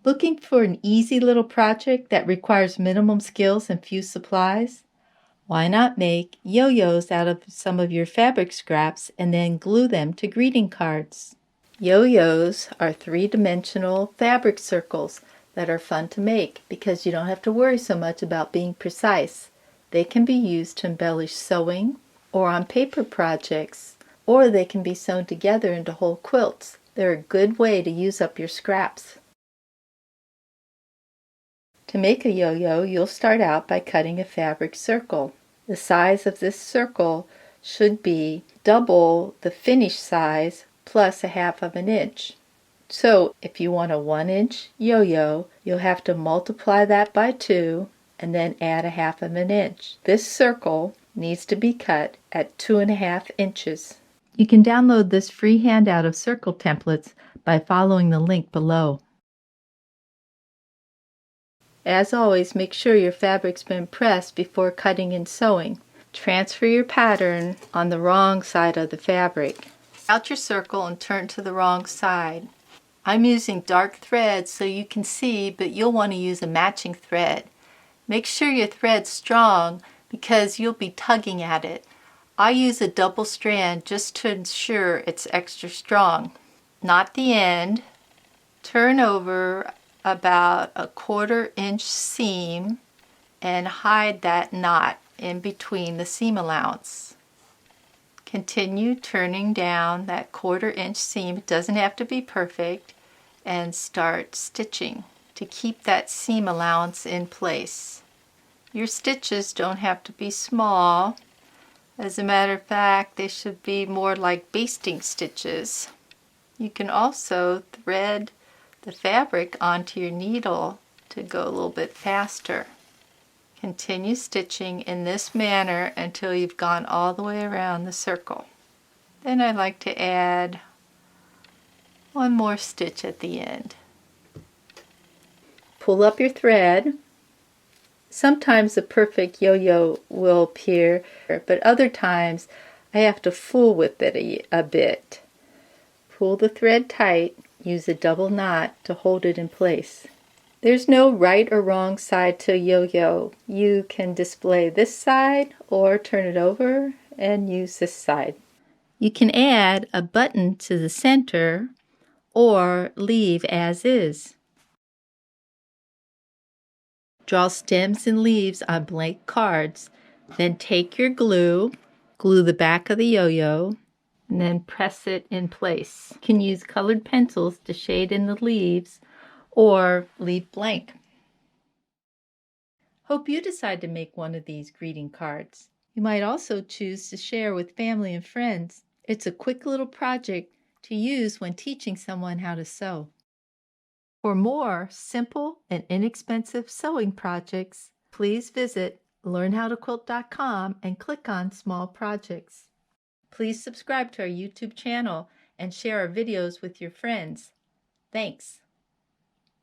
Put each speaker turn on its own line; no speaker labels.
Looking for an easy little project that requires minimum skills and few supplies? Why not make yo-yos out of some of your fabric scraps and then glue them to greeting cards? Yo-yos are three-dimensional fabric circles that are fun to make because you don't have to worry so much about being precise. They can be used to embellish sewing or on paper projects, or they can be sewn together into whole quilts. They're a good way to use up your scraps. To make a yo-yo, you'll start out by cutting a fabric circle. The size of this circle should be double the finished size plus 1/2 inch. So if you want a 1-inch yo-yo, you'll have to multiply that by 2 and then add 1/2 inch. This circle needs to be cut at 2.5 inches. You can download this free handout of circle templates by following the link below. As always, make sure your fabric's been pressed before cutting and sewing. Transfer your pattern on the wrong side of the fabric. Out your circle and turn to the wrong side. I'm using dark thread so you can see, but you'll want to use a matching thread. Make sure your thread's strong because you'll be tugging at it. I use a double strand just to ensure it's extra strong. Knot the end. Turn over about a 1/4 inch seam and hide that knot in between the seam allowance. Continue turning down that 1/4 inch seam. It doesn't have to be perfect, and start stitching to keep that seam allowance in place. Your stitches don't have to be small. As a matter of fact, they should be more like basting stitches. You can also thread the fabric onto your needle to go a little bit faster. Continue stitching in this manner until you've gone all the way around the circle. Then I like to add one more stitch at the end. Pull up your thread. Sometimes a perfect yo-yo will appear, but other times I have to fool with it a bit. Pull the thread tight. Use a double knot to hold it in place. There's no right or wrong side to a yo-yo. You can display this side or turn it over and use this side. You can add a button to the center or leave as is. Draw stems and leaves on blank cards. Then take your glue the back of the yo-yo, and then press it in place. You can use colored pencils to shade in the leaves or leave blank. Hope you decide to make one of these greeting cards. You might also choose to share with family and friends. It's a quick little project to use when teaching someone how to sew. For more simple and inexpensive sewing projects, please visit learnhowtoquilt.com and click on Small Projects. Please subscribe to our YouTube channel and share our videos with your friends. Thanks.